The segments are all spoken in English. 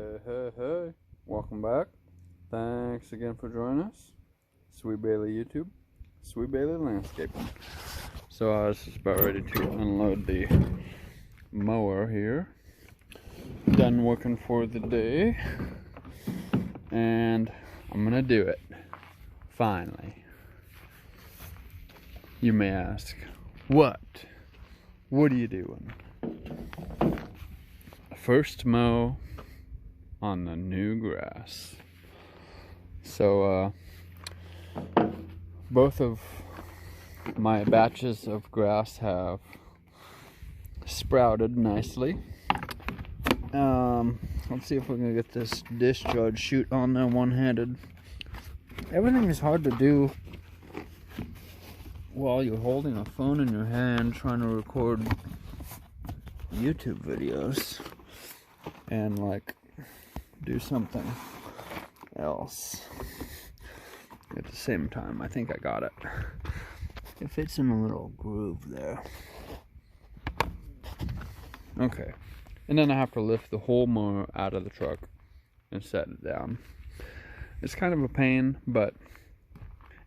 Hey, welcome back. Thanks again for joining us. Sweet Bailey YouTube, Sweet Bailey Landscaping. So I was just about ready to unload the mower here. Done working for the day. And I'm gonna do it. Finally. You may ask, what? What are you doing? First mow on the new grass. So both of my batches of grass have sprouted nicely. Let's see if we can get this discharge chute on there one-handed. Everything is hard to do while you're holding a phone in your hand trying to record YouTube videos and like do something else at the same time. I think I got it. It fits in a little groove there. Okay. And then I have to lift the whole mower out of the truck and set it down. It's kind of a pain, but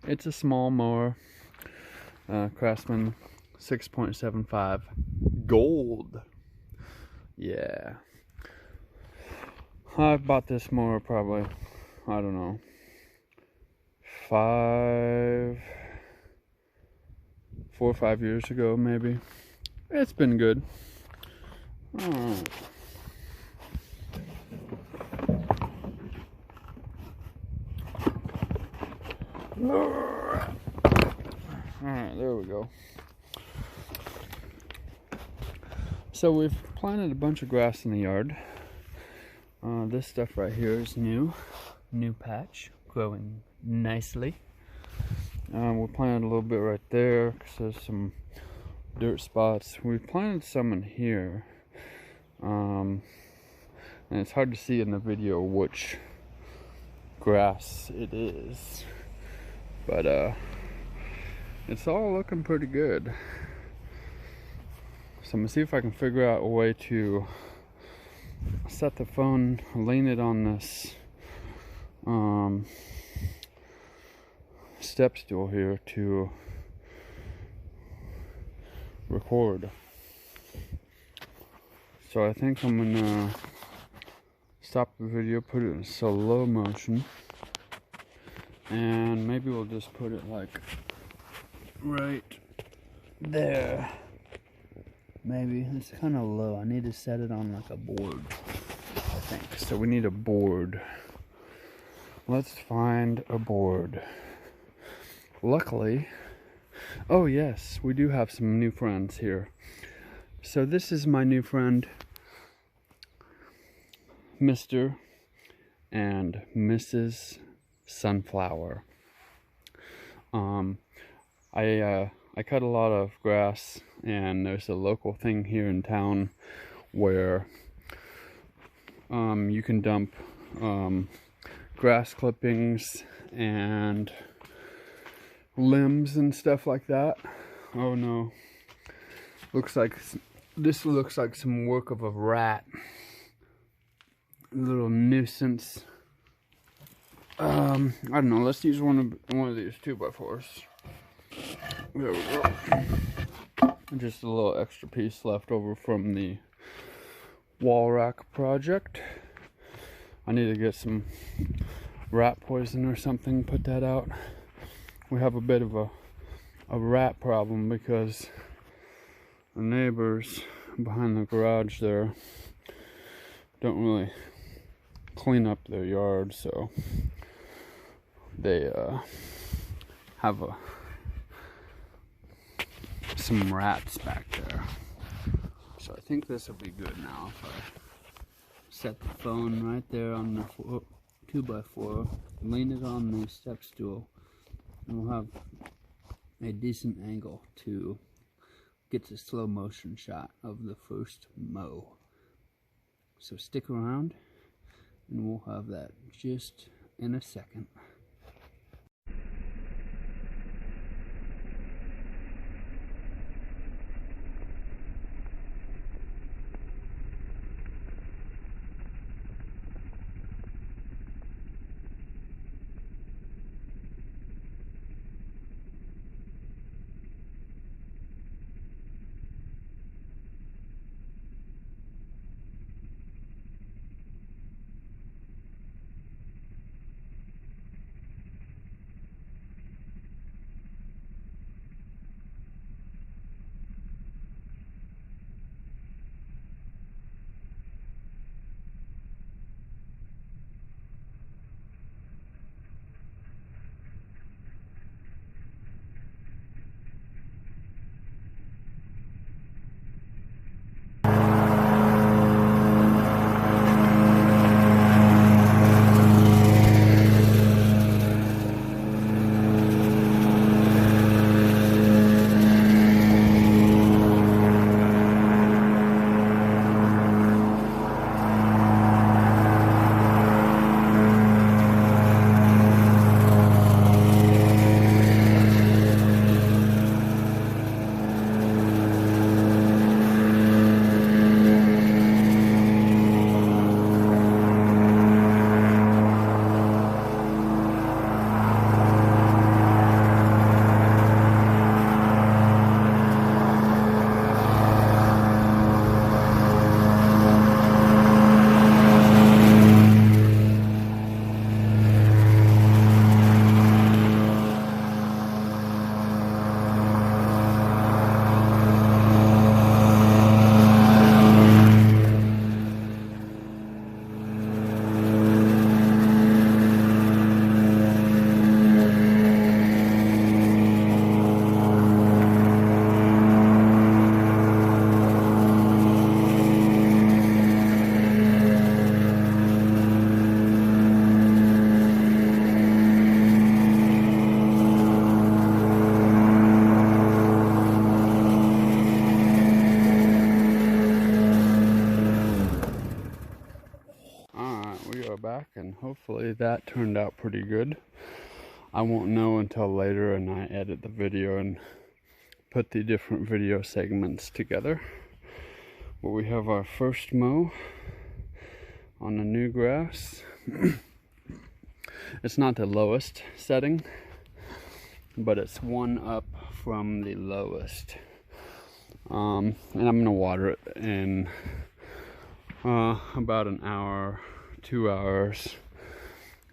it's a small mower. Craftsman 6.75 gold. Yeah. I bought this mower probably, I don't know, 4 or 5 years ago maybe. It's been good. Alright, there we go. So we've planted a bunch of grass in the yard. This stuff right here is new patch, growing nicely. We planted a little bit right there because there's some dirt spots. We planted some in here. And it's hard to see in the video which grass it is, but it's all looking pretty good. So I'm gonna see if I can figure out a way to set the phone, lean it on this step stool here to record. So I think I'm gonna stop the video, put it in slow motion, and maybe we'll just put it like right there. Maybe it's kind of low. I need to set it on like a board, I think. So we need a board. Let's find a board. Luckily, oh yes, we do have some new friends here. So this is my new friend, Mr. and Mrs. Sunflower. I cut a lot of grass, and there's a local thing here in town where you can dump grass clippings and limbs and stuff like that. Oh no. This looks like some work of a rat. A little nuisance. I don't know, let's use one of these 2x4s. There we go. Just a little extra piece left over from the wall rack project. I need to get some rat poison or something, put that out. We have a bit of a rat problem because the neighbors behind the garage there don't really clean up their yard, so they have some rats back there. So I think this will be good now if I set the phone right there on the 2x4, lean it on the step stool, and we'll have a decent angle to get the slow motion shot of the first mow. So stick around and we'll have that just in a second. hopefully that turned out pretty good. I won't know until later and I edit the video and put the different video segments together. But we have our first mow on the new grass. It's not the lowest setting, but it's one up from the lowest. And I'm gonna water it in about an hour, 2 hours,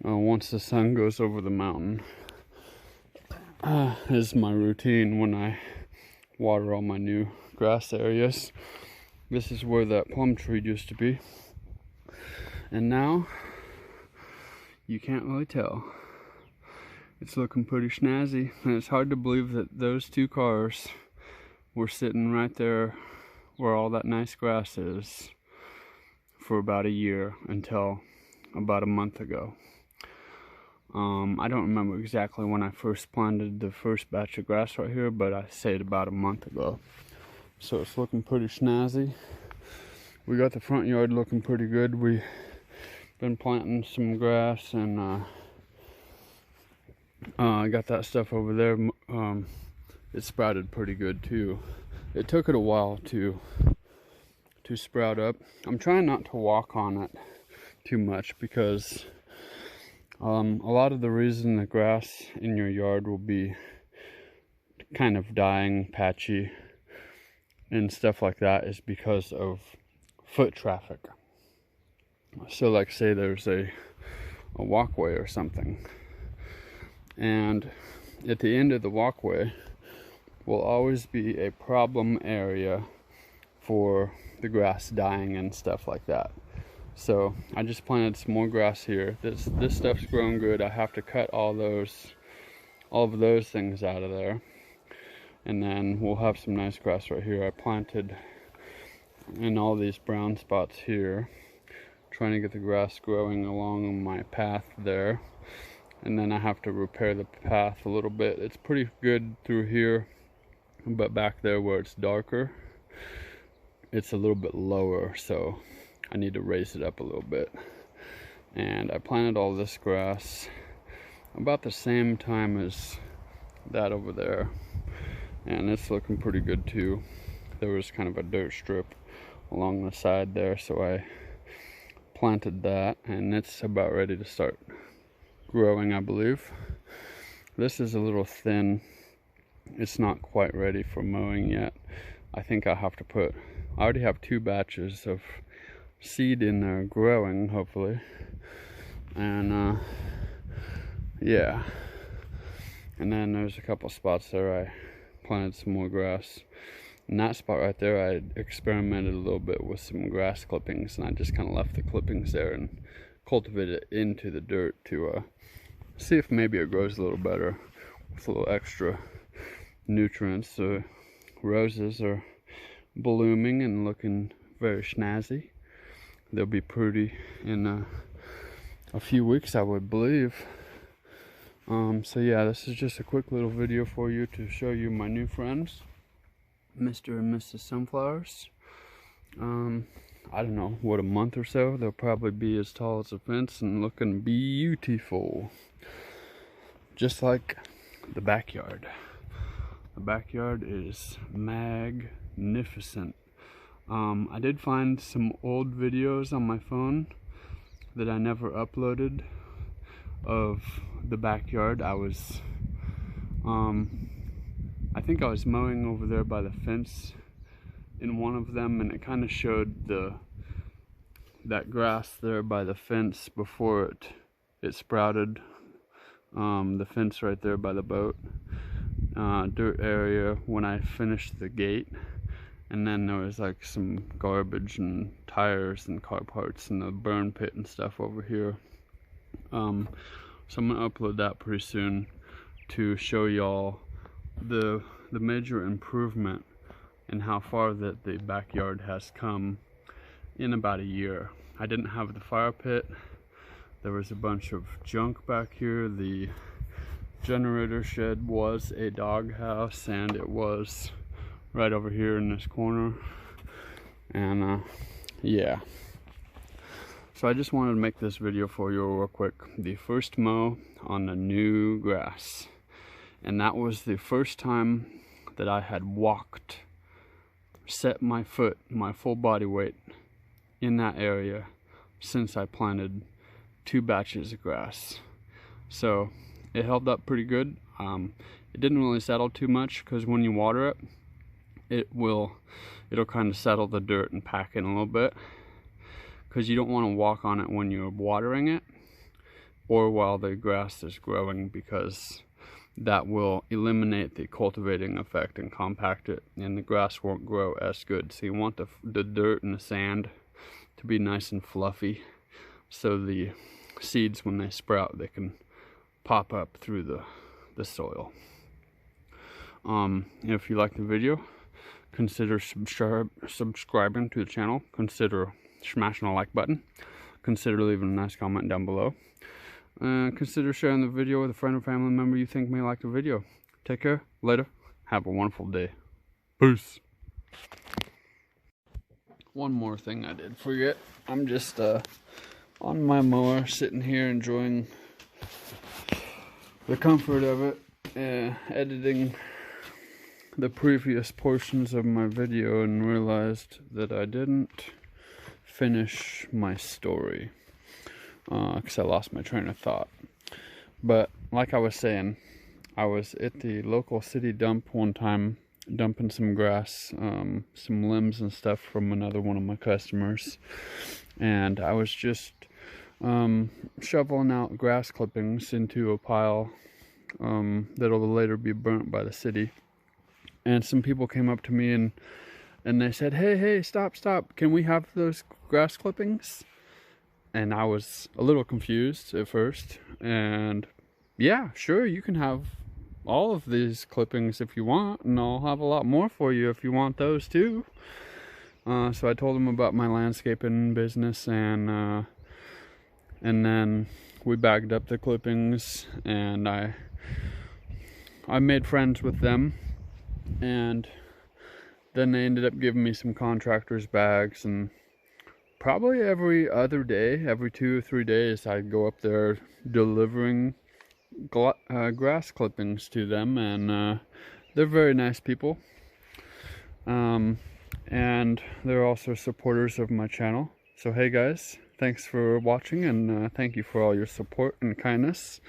once the sun goes over the mountain. Is my routine when I water all my new grass areas. This is where that plum tree used to be, and now you can't really tell. It's looking pretty snazzy, and it's hard to believe that those two cars were sitting right there where all that nice grass is for about a year, until about a month ago. I don't remember exactly when I first planted the first batch of grass right here, but I say it about a month ago. So it's looking pretty snazzy. We got the front yard looking pretty good. We've been planting some grass, and I got that stuff over there. It sprouted pretty good too. It took it a while to sprout up. I'm trying not to walk on it too much, because a lot of the reason the grass in your yard will be kind of dying, patchy, and stuff like that is because of foot traffic. So like, say there's a walkway or something, and at the end of the walkway will always be a problem area for the grass dying and stuff like that. So I just planted some more grass here. This stuff's grown good. I have to cut all of those things out of there, and then we'll have some nice grass right here. I planted in all these brown spots here, trying to get the grass growing along my path there. And then I have to repair the path a little bit. It's pretty good through here, but back there where it's darker, it's a little bit lower, so I need to raise it up a little bit. And I planted all this grass about the same time as that over there, and it's looking pretty good too. There was kind of a dirt strip along the side there, so I planted that, and it's about ready to start growing, I believe. This is a little thin. It's not quite ready for mowing yet. I think I'll have to put, I already have 2 batches of seed in there growing, hopefully. And yeah, and then there's a couple spots there I planted some more grass. In that spot right there, I experimented a little bit with some grass clippings, and I just kind of left the clippings there and cultivated it into the dirt to see if maybe it grows a little better with a little extra nutrients. The roses are blooming and looking very snazzy. They'll be pretty in a few weeks, I would believe. So yeah, this is just a quick little video for you to show you my new friends, Mr. and Mrs. Sunflowers. I don't know, what, a month or so, they'll probably be as tall as a fence and looking beautiful. Just like the backyard. The backyard is magnificent. I did find some old videos on my phone that I never uploaded of the backyard. I think I was mowing over there by the fence in one of them, and it kind of showed that grass there by the fence before it sprouted. The fence right there by the boat, dirt area when I finished the gate, and then there was like some garbage and tires and car parts and the burn pit and stuff over here. So I'm gonna upload that pretty soon to show y'all the major improvement and how far that the backyard has come in about a year. I didn't have the fire pit. There was a bunch of junk back here. The generator shed was a dog house, and it was right over here in this corner. And yeah, So I just wanted to make this video for you real quick. The first mow on the new grass. And that was the first time that I had walked, set my foot, my full body weight in that area since I planted 2 batches of grass. So it held up pretty good. It didn't really settle too much because when you water it, it'll kind of settle the dirt and pack in a little bit, because you don't want to walk on it when you're watering it or while the grass is growing, because that will eliminate the cultivating effect and compact it, and the grass won't grow as good. So you want the dirt and the sand to be nice and fluffy, so the seeds, when they sprout, they can pop up through the soil. If you like the video, consider subscribing to the channel. Consider smashing the like button. Consider leaving a nice comment down below. Consider sharing the video with a friend or family member you think may like the video. Take care. Later. Have a wonderful day. Peace. One more thing I did forget. I'm just on my mower, sitting here enjoying the comfort of it, editing the previous portions of my video, and realized that I didn't finish my story because I lost my train of thought. But like I was saying, I was at the local city dump one time, dumping some grass, some limbs and stuff from another one of my customers, and I was just shoveling out grass clippings into a pile that'll later be burnt by the city. And some people came up to me and they said, hey, stop, can we have those grass clippings? And I was a little confused at first, and yeah, sure, you can have all of these clippings if you want, and I'll have a lot more for you if you want those too. So I told them about my landscaping business, and then we bagged up the clippings, and I made friends with them, and then they ended up giving me some contractors bags, and probably every other day, every 2 or 3 days, I'd go up there delivering grass clippings to them, and they're very nice people, and they're also supporters of my channel. So hey guys, thanks for watching, and thank you for all your support and kindness.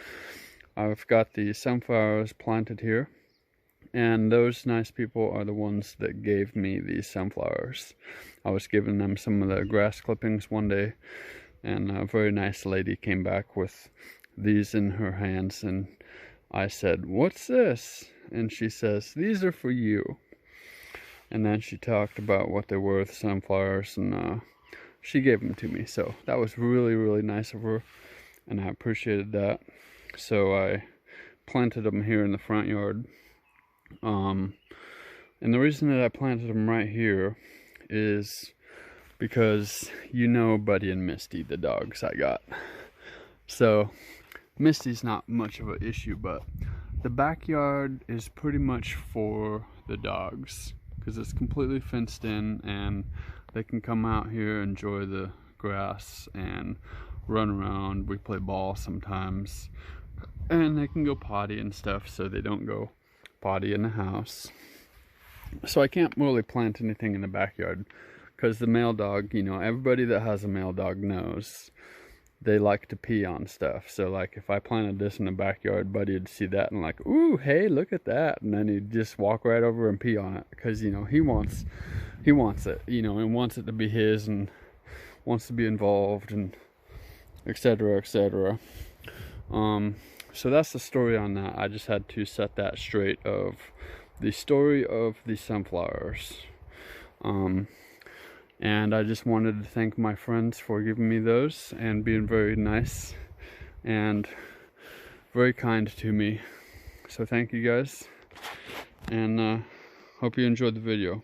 I've got the sunflowers planted here, and those nice people are the ones that gave me these sunflowers. I was giving them some of the grass clippings one day, and a very nice lady came back with these in her hands, and I said, "What's this?" And she says, "These are for you." And then she talked about what they were, the sunflowers, and she gave them to me. So that was really, really nice of her, and I appreciated that. So I planted them here in the front yard. And the reason that I planted them right here is because you know Buddy and Misty, the dogs I got. So Misty's not much of an issue, but the backyard is pretty much for the dogs because it's completely fenced in, and they can come out here, enjoy the grass, and run around. We play ball sometimes, and they can go potty and stuff, so they don't go potty in the house. So I can't really plant anything in the backyard because the male dog, you know, everybody that has a male dog knows they like to pee on stuff. So like if I planted this in the backyard, Buddy would see that and like, ooh, hey, look at that, and then he'd just walk right over and pee on it because, you know, he wants it, you know, and wants it to be his, and wants to be involved, and etc., etc. So that's the story on that. I just had to set that straight, of the story of the sunflowers. And I just wanted to thank my friends for giving me those and being very nice and very kind to me. So thank you guys, and hope you enjoyed the video.